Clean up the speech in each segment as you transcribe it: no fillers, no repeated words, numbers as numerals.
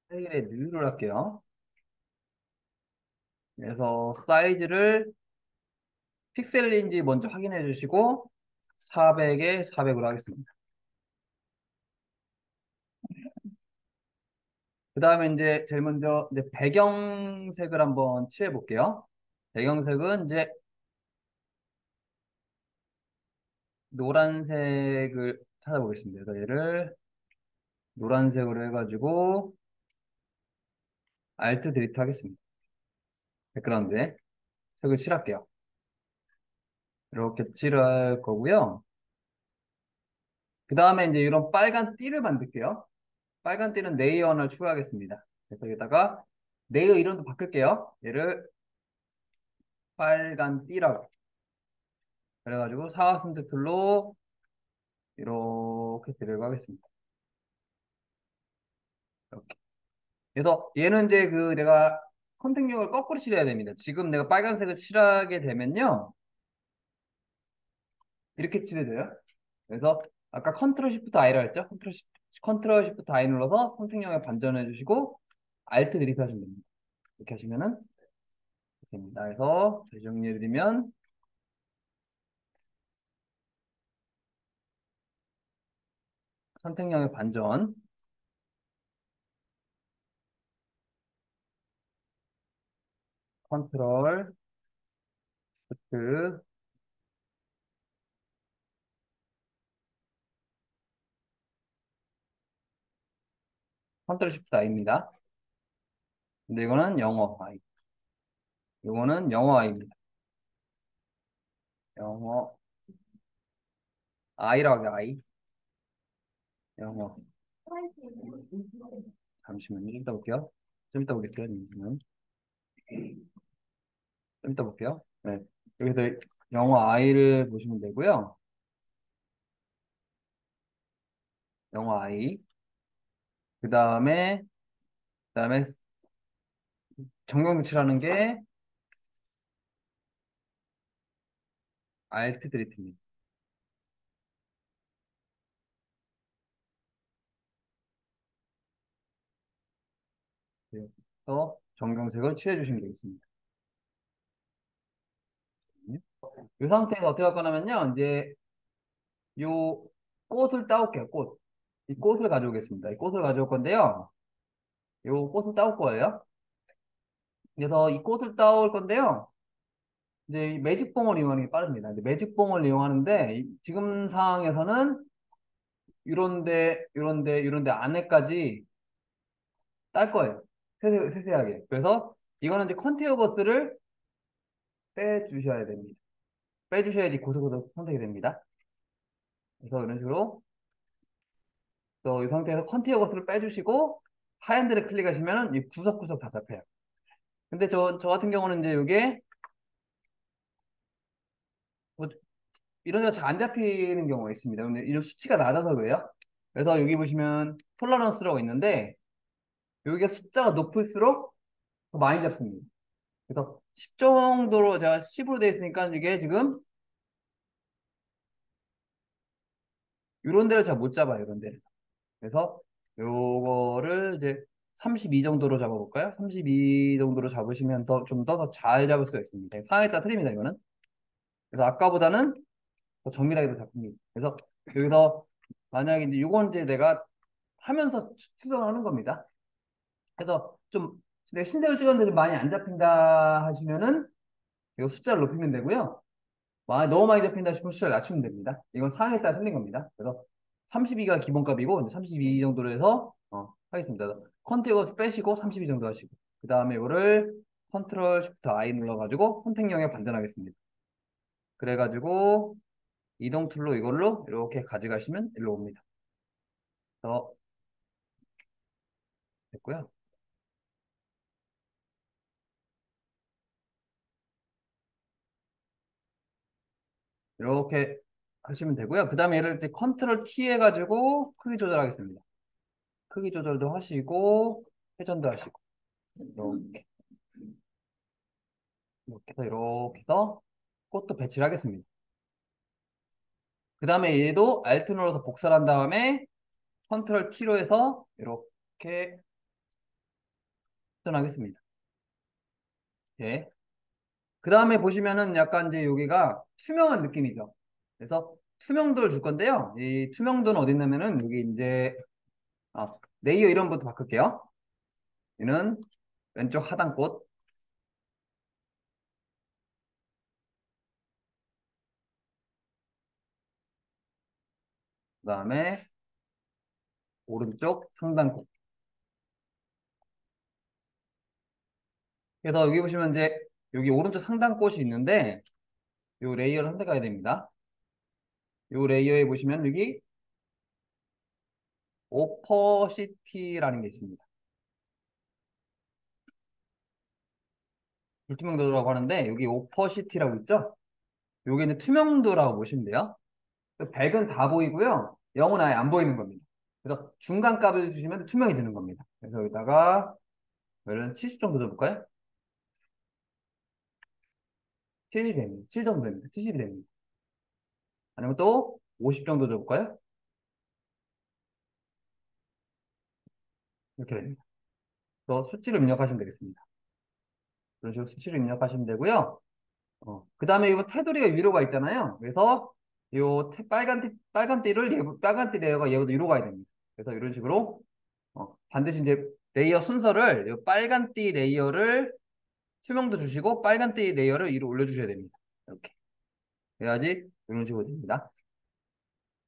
파일에 뉴를 할게요. 그래서 사이즈를 픽셀인지 먼저 확인해 주시고 400에 400으로 하겠습니다. 그 다음에 이제 제일 먼저 이제 배경색을 한번 칠해 볼게요. 배경색은 이제 노란색을 찾아보겠습니다. 그래서 얘를 노란색으로 해가지고 Alt 드리트 하겠습니다. 백그라운드에 색을 칠할게요. 이렇게 칠할 거고요. 그 다음에 이제 이런 빨간 띠를 만들게요. 빨간 띠는 레이어 하나 추가하겠습니다. 그래서 여기다가 레이어 이름도 바꿀게요. 얘를 빨간 띠라고. 그래가지고 사각 선택툴로 이렇게 드래그 하겠습니다. 이렇게. 그래서 얘는 이제 그 내가 선택력을 거꾸로 칠해야 됩니다. 지금 내가 빨간색을 칠하게 되면요. 이렇게 칠해져요. 그래서 아까 컨트롤 시프트 I라 했죠? 컨트롤 시프트 I 눌러서 선택력을 반전해 주시고 Alt 드리트 하시면 됩니다. 이렇게 하시면은 됩니다. 그래서 재정리해드리면 선택력의 반전, 컨트롤 시프트, 컨트롤 시프트 I입니다. 근데 이거는 영어 I. 이거는 영어 I입니다. 영어 I라고 해요, I. 영어. 잠시만요. 좀 이따 볼게요. 좀 이따 보겠어요. 좀 이따 볼게요. 네. 여기서 영어 I를 보시면 되고요. 영어 I. 그 다음에 정경도치라는 게 Alt 드리트입니다. 그래서 정경색을 칠해 주시면 되겠습니다. 이 상태에서 어떻게 할 거냐면요. 이제 요 꽃을 따올게요. 꽃. 이 꽃을 가져오겠습니다. 이 꽃을 가져올 건데요. 요 꽃을 따올 거예요. 그래서 이 꽃을 따올 건데요. 이제 이 매직봉을 이용하는 게 빠릅니다. 이제 매직봉을 이용하는데 지금 상황에서는 이런데 안에까지 딸 거예요. 세세하게. 그래서 이거는 이제 컨테이어 버스를 빼주셔야 됩니다. 빼주셔야지 고속도로 선택이 됩니다. 그래서 이런 식으로 또 이 상태에서 컨테이어 버스를 빼주시고 하얀 데를 클릭하시면은 이 구석구석 다 잡혀요. 근데 저 같은 경우는 이제 이게 뭐 이런 데가 잘 안 잡히는 경우가 있습니다. 근데 이런 수치가 낮아서 그래요. 그래서 여기 보시면 톨러런스라고 있는데 여기가 숫자가 높을수록 더 많이 잡습니다. 그래서 10 정도로 제가 10으로 되어 있으니까 이게 지금 이런 데를 잘 못 잡아요. 이런 데를. 그래서 요거를 이제 32 정도로 잡아볼까요? 32 정도로 잡으시면 좀 더 잘 잡을 수가 있습니다. 상황에 따라 틀립니다. 이거는. 그래서 아까보다는 더 정밀하게 더 잡힙니다. 그래서 여기서 만약에 이제 요건 이제 내가 하면서 수정하는 겁니다. 그래서 좀 내가 신색을 찍었는데 좀 많이 안 잡힌다 하시면은 이거 숫자를 높이면 되고요. 너무 많이 잡힌다 싶으면 숫자를 낮추면 됩니다. 이건 상황에 따라 틀린 겁니다. 그래서 32가 기본값이고 이제 32 정도로 해서 하겠습니다. 컨티어스 빼시고 32 정도 하시고 그 다음에 이거를 컨트롤 쉬프트 I 눌러가지고 선택형에 반전하겠습니다. 그래가지고 이동 툴로 이걸로 이렇게 가져가시면 일로 옵니다. 그래서 됐고요. 이렇게 하시면 되고요. 그 다음에 얘를 이제 컨트롤 T 해가지고 크기 조절하겠습니다. 크기 조절도 하시고 회전도 하시고 이렇게 이렇게 해서 꽃도 배치를 하겠습니다. 그 다음에 얘도 Alt 눌러서 복사한 다음에 컨트롤 T로 해서 이렇게 추천하겠습니다. 예. 그 다음에 보시면은 약간 이제 여기가 투명한 느낌이죠. 그래서 투명도를 줄 건데요. 이 투명도는 어디 있냐면은 여기 이제 레이어 이름부터 바꿀게요. 얘는 왼쪽 하단꽃, 그 다음에 오른쪽 상단꽃. 그래서 여기 보시면 이제 여기 오른쪽 상단꽃이 있는데 이 레이어를 선택해야 됩니다. 이 레이어에 보시면 여기 오퍼시티라는 게 있습니다. 불투명도라고 하는데 여기 오퍼시티라고 있죠? 여기는 투명도라고 보시면 돼요. 100은 다 보이고요. 0은 아예 안 보이는 겁니다. 그래서 중간 값을 주시면 투명해지는 겁니다. 그래서 여기다가 이런 70 정도 줘볼까요? 70이 됩니다. 7 정도 됩니다. 70이 됩니다. 아니면 또 50 정도 줘볼까요? 이렇게 됩니다. 또 수치를 입력하시면 되겠습니다. 그런 식으로 수치를 입력하시면 되고요. 그 다음에 이거 테두리가 위로 가 있잖아요. 그래서 빨간 띠를 빨간 띠 레이어가 얘보다 위로 가야 됩니다. 그래서 이런 식으로 반드시 이제 레이어 순서를 이 빨간 띠 레이어를 투명도 주시고 빨간 띠 레이어를 위로 올려주셔야 됩니다. 이렇게 해야지 이런 식으로 됩니다.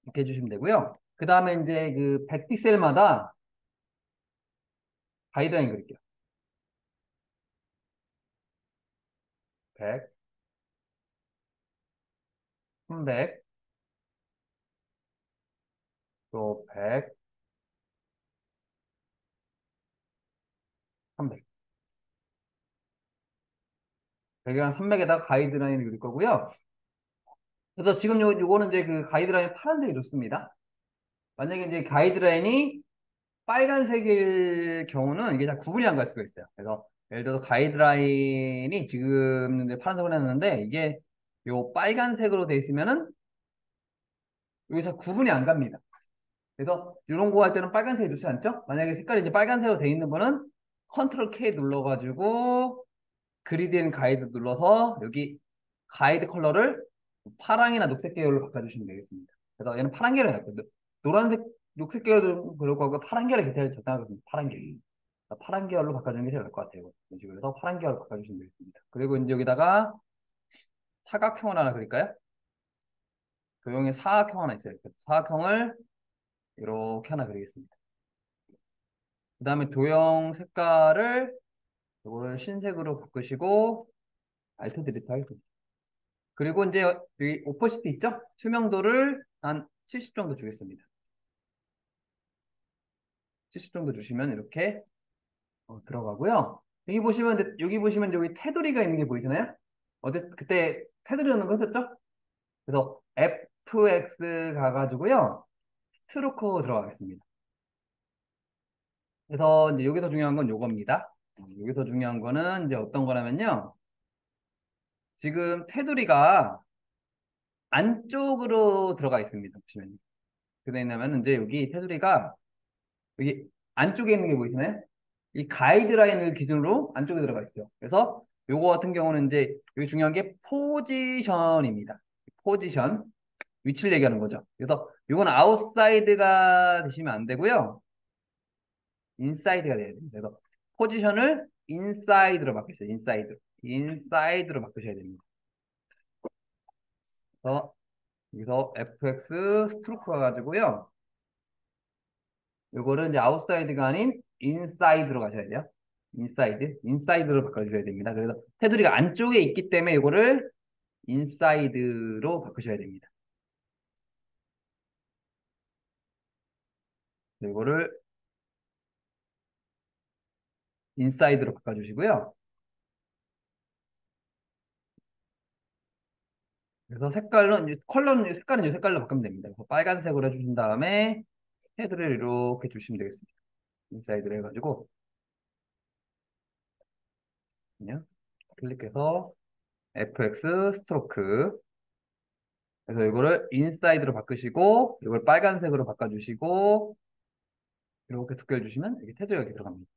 이렇게 해주시면 되고요. 그 다음에 이제 그 100픽셀마다 가이드라인 그릴게요. 100, 300, 또 100, 300. 100이랑 300에다가 가이드라인을 그릴 거고요. 그래서 지금 요거는 이제 그 가이드라인 파란색이 좋습니다. 만약에 이제 가이드라인이 빨간색일 경우는 이게 다 구분이 안 갈 수가 있어요. 그래서 예를 들어서 가이드라인이 지금 이제 파란색으로 했는데 이게 요 빨간색으로 돼 있으면은 여기서 구분이 안 갑니다. 그래서 이런 거 할 때는 빨간색이 좋지 않죠? 만약에 색깔이 이제 빨간색으로 돼 있는 거는 컨트롤 K 눌러가지고 그리드앤 가이드 눌러서 여기 가이드 컬러를 파랑이나 녹색 계열로 바꿔주시면 되겠습니다. 그래서 얘는 파란 계열이 낫고 노란색, 녹색 계열도 그럴 거고 파란 계열이 제일 적당하거든요. 파란 계열. 파란 계열로 바꿔주는 게 제일 나을 것 같아요. 이런 식으로 해서 파란 계열로 바꿔주시면 되겠습니다. 그리고 이제 여기다가 사각형을 하나 그릴까요? 도형의 사각형 하나 있어요. 사각형을 이렇게 하나 그리겠습니다. 그 다음에 도형 색깔을 이거를 흰색으로 바꾸시고 알트 디리트 하겠습니다. 그리고 이제 여기 오퍼시티 있죠? 투명도를 한 70 정도 주겠습니다. 70 정도 주시면 이렇게 들어가고요. 여기 보시면 여기 테두리가 있는 게 보이시나요? 어제 그때 테두리 넣는 거 했었죠? 그래서 FX 가가지고요. 스트로크 들어가겠습니다. 그래서 이제 여기서 중요한 건 요겁니다. 여기서 중요한 거는 이제 어떤 거냐면요. 지금 테두리가 안쪽으로 들어가 있습니다. 보시면. 그게 있냐면 이제 여기 테두리가 여기 안쪽에 있는 게 보이시나요? 이 가이드라인을 기준으로 안쪽에 들어가 있죠. 그래서 요거 같은 경우는 이제 여기 중요한 게 포지션입니다. 포지션. 위치를 얘기하는 거죠. 그래서 요건 아웃사이드가 되시면 안 되고요. 인사이드가 돼야 됩니다. 그래서 포지션을 인사이드로 바꾸셔요. 인사이드. 인사이드로 바꾸셔야 됩니다. 그래서 여기서 fx 스트로크 가가지고요. 요거를 이제 아웃사이드가 아닌 인사이드로 가셔야 돼요. 인사이드로 바꿔주셔야 됩니다. 그래서 테두리가 안쪽에 있기 때문에 이거를 인사이드로 바꾸셔야 됩니다. 이거를 인사이드로 바꿔주시고요. 그래서 색깔은 이 색깔로 바꾸면 됩니다. 그래서 빨간색으로 해주신 다음에 헤드를 이렇게 주시면 되겠습니다. 인사이드로 해가지고 그냥 클릭해서 FX 스트로크 그래서 이거를 인사이드로 바꾸시고 이걸 빨간색으로 바꿔주시고 이렇게 두께를 주시면 이게 테두리가 이렇게 들어갑니다.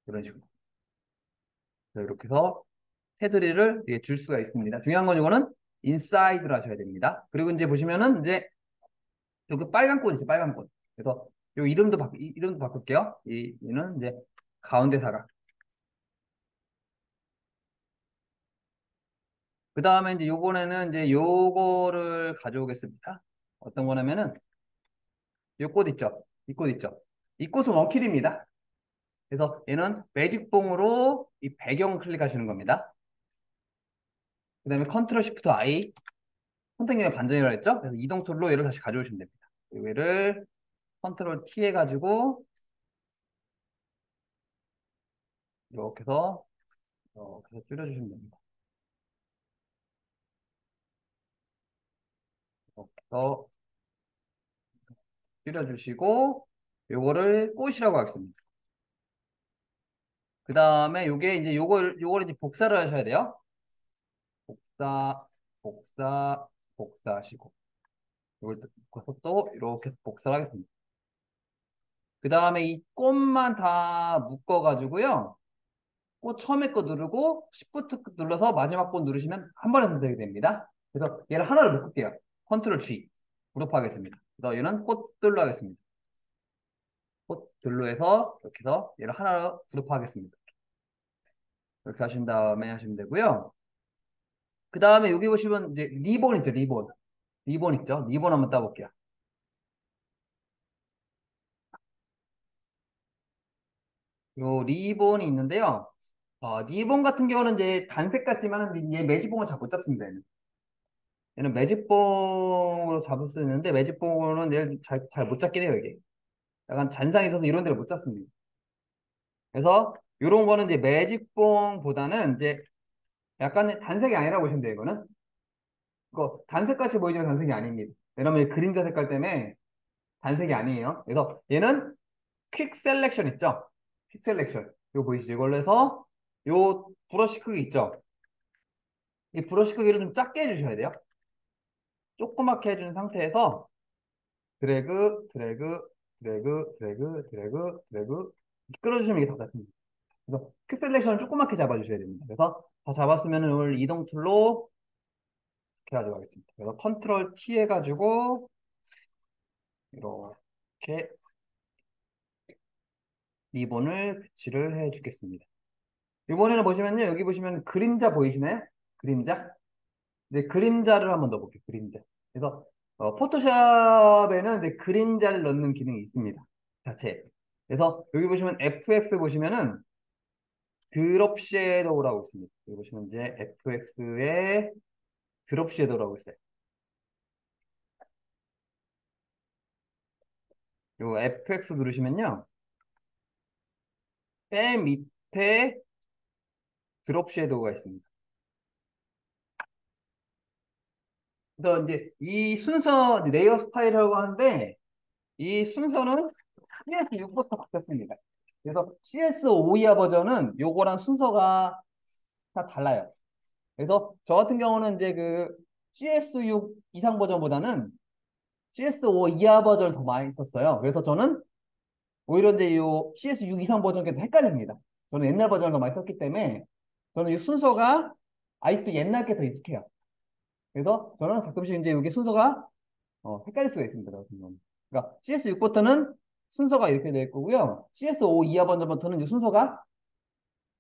이런 식으로. 자, 이렇게 해서 테두리를 줄 수가 있습니다. 중요한 건 이거는 인사이드로 하셔야 됩니다. 그리고 이제 보시면은 이제 여기 빨간 꽃 있죠, 빨간 꽃. 그래서 요 이름도 바꿀게요. 이는 이제 가운데 사각. 그 다음에 이제 요번에는 이제 요거를 가져오겠습니다. 어떤 거냐면은 요 꽃 있죠? 이 꽃 있죠? 이 꽃은 원킬입니다. 그래서 얘는 매직봉으로 이 배경 클릭하시는 겁니다. 그 다음에 컨트롤 시프트 I 선택명의 반전이라고 했죠? 그래서 이동 툴로 얘를 다시 가져오시면 됩니다. 얘를 컨트롤 T 해가지고 이렇게 해서 줄여주시면 됩니다. 이렇게 해서 줄여주시고 요거를 꽃이라고 하겠습니다. 그 다음에 요게 이제 요걸 이제 복사를 하셔야 돼요. 복사, 복사, 복사하시고 이걸 또 이렇게 복사를 하겠습니다. 그 다음에 이 꽃만 다 묶어가지고요. 꽃 처음에 거 누르고 Shift 눌러서 마지막 꽃 누르시면 한 번에 선택이 됩니다. 그래서 얘를 하나를 묶을게요. 컨트롤 G 그룹하겠습니다. 그래서 얘는 꽃들로 하겠습니다. 꽃들로 해서 이렇게 해서 얘를 하나로 그룹하겠습니다. 이렇게 하신 다음에 하시면 되고요. 그 다음에 여기 보시면 이제 리본 있죠, 리본. 리본 있죠? 리본 한번 따볼게요. 요 리본이 있는데요. 리본 같은 경우는 이제 단색 같지만은 얘 매직봉을 잘 못 잡습니다. 얘는 매직봉으로 잡을 수 있는데 매직봉으로는 얘를 잘 못 잡긴 해요, 이게. 약간 잔상이 있어서 이런 데를 못 잡습니다. 그래서 이런 거는 이제 매직봉보다는 이제 약간 단색이 아니라고 보시면 돼요, 이거는. 이거 단색같이 보이지만 단색이 아닙니다. 왜냐면 그림자 색깔 때문에 단색이 아니에요. 그래서 얘는 퀵 셀렉션 있죠? 퀵 셀렉션. 이거 보이시죠? 이걸로 해서 요 브러쉬 크기 있죠? 이 브러쉬 크기를 좀 작게 해주셔야 돼요. 조그맣게 해준 상태에서 드래그, 드래그, 드래그, 드래그, 드래그, 드래그 이렇게 끌어주시면 이게 다 같습니다. 그래서 퀵 셀렉션을 조그맣게 잡아주셔야 됩니다. 그래서 다 잡았으면 오늘 이동 툴로 이렇게 가져가겠습니다. 그래서 컨트롤 T 해가지고 이렇게 리본을 배치를 해주겠습니다. 이번에는 보시면요. 여기 보시면 그림자 보이시나요? 그림자? 네, 그림자를 한번 넣어볼게요. 그림자. 그래서 포토샵에는 이제 그림자를 넣는 기능이 있습니다. 자체. 그래서 여기 보시면 FX 보시면은 드롭 섀도우라고 있습니다. 여기 보시면 이제 FX에 드롭 섀도우라고 있어요. 요 FX 누르시면요. 맨 밑에 드롭 섀도우가 있습니다. 그래서 이제 이 순서 레이어 스타일이라고 하는데 이 순서는 CS6부터 바뀌었습니다. 그래서 CS5 이하 버전은 요거랑 순서가 다 달라요. 그래서 저 같은 경우는 이제 그 CS6 이상 버전보다는 CS5 이하 버전을 더 많이 썼어요. 그래서 저는 오히려 이제 요 CS6 이상 버전이 더 헷갈립니다. 저는 옛날 버전을 더 많이 썼기 때문에 저는 이 순서가 아직도 옛날 게 더 익숙해요. 그래서 저는 가끔씩 이제 이게 순서가 헷갈릴 수가 있습니다. 저 같은 경우는. 그러니까 CS6부터는 순서가 이렇게 될 거고요. CS5 이하 버전부터는 이 순서가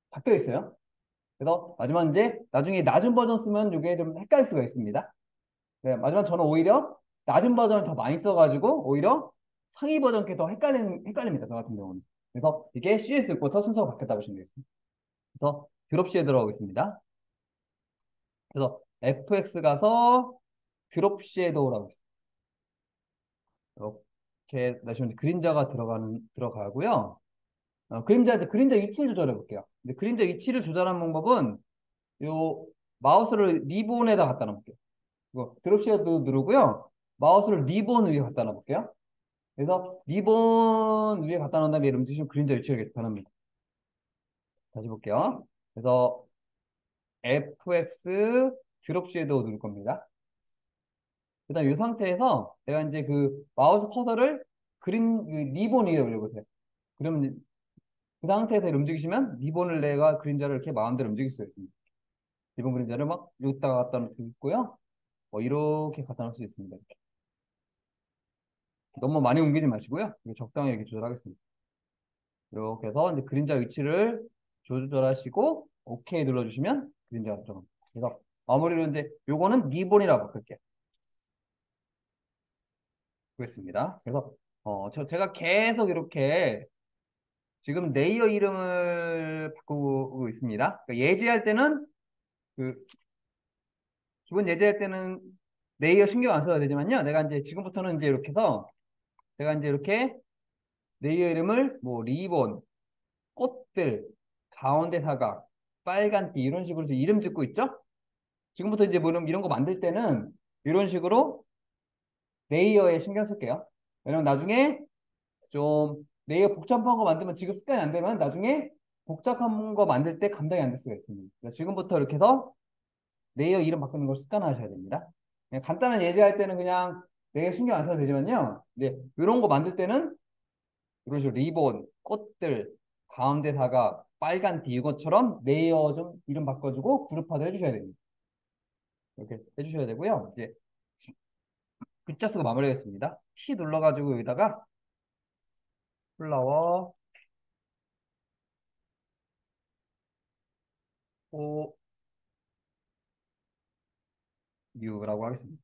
바뀌어 있어요. 그래서 마지막 이제 나중에 낮은 버전 쓰면 이게 좀 헷갈릴 수가 있습니다. 네, 마지막 저는 오히려 낮은 버전을 더 많이 써가지고 오히려 상위 버전 게 더 헷갈립니다. 저 같은 경우는. 그래서 이게 CS6부터 순서가 바뀌었다고 보시면 되겠습니다. 그래서 드롭시에 들어가겠습니다. 그래서 FX 가서 드롭 섀도우라고 있어요. 이렇게 나시면 그림자가 들어가고요. 그림자 위치를 조절해 볼게요. 근데 그림자 위치를 조절하는 방법은 요 마우스를 리본에다 갖다 놓을게요. 이거 드롭 섀도우 누르고요. 마우스를 리본 위에 갖다 놔볼게요. 그래서 리본 위에 갖다 놓은 다음에 이름 주시면 그림자 위치가 변합니다. 다시 볼게요. 그래서 FX 드롭 섀도우 누를 겁니다. 그 다음 이 상태에서 내가 이제 그 마우스 커서를 그 리본 위에 올려보세요. 그러면 그 상태에서 움직이시면 리본을 내가 그림자를 이렇게 마음대로 움직일 수 있습니다. 리본 그림자를 막 여기다가 갖다 놓을 수 있고요. 이렇게 갖다 놓을 수 있습니다. 이렇게. 너무 많이 옮기지 마시고요. 이렇게 적당히 이렇게 조절하겠습니다. 이렇게 해서 이제 그림자 위치를 조절하시고 OK 눌러주시면 그림자가 들어갑니다. 그래서 마무리로 이제 요거는 리본이라고 바꿀게요. 그렇습니다. 그래서 제가 계속 이렇게 지금 레이어 이름을 바꾸고 있습니다. 그러니까 예제할 때는 그 기본 예제할 때는 레이어 신경 안 써야 되지만요. 내가 이제 지금부터는 이제 이렇게 해서 제가 이제 이렇게 레이어 이름을 뭐 리본, 꽃들, 가운데 사각, 빨간띠 이런 식으로 해서 이름 짓고 있죠? 지금부터 이제 뭐 이런 거 만들 때는 이런 식으로 레이어에 신경 쓸게요. 왜냐면 나중에 좀 레이어 복잡한 거 만들면 지금 습관이 안 되면 나중에 복잡한 거 만들 때 감당이 안 될 수가 있습니다. 그래서 지금부터 이렇게 해서 레이어 이름 바꾸는 걸 습관화하셔야 됩니다. 그냥 간단한 예제할 때는 그냥 레이어 신경 안 써도 되지만요. 네, 이런 거 만들 때는 이런 식으로 리본, 꽃들, 가운데 사각, 빨간 띠 이것처럼 레이어 좀 이름 바꿔주고 그룹화도 해주셔야 됩니다. 이렇게 해주셔야 되고요. 이제 글자 쓰고 마무리하겠습니다. T 눌러가지고 여기다가 플라워 오 뉴라고 하겠습니다.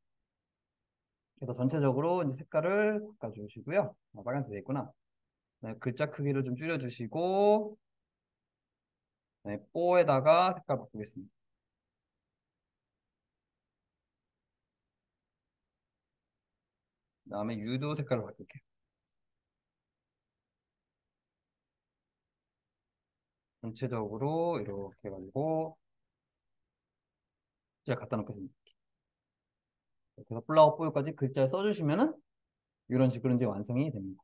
그래서 전체적으로 이제 색깔을 바꿔주시고요. 빨간색 돼 있구나. 네, 글자 크기를 좀 줄여주시고 네, 뽀에다가 색깔 바꾸겠습니다. 그 다음에 유도 색깔을 바꿀게요. 전체적으로 이렇게 해가지고 제가 갖다 놓겠습니다. 그래서 플라워 뽀요까지 글자를 써주시면은 이런 식으로 이제 완성이 됩니다.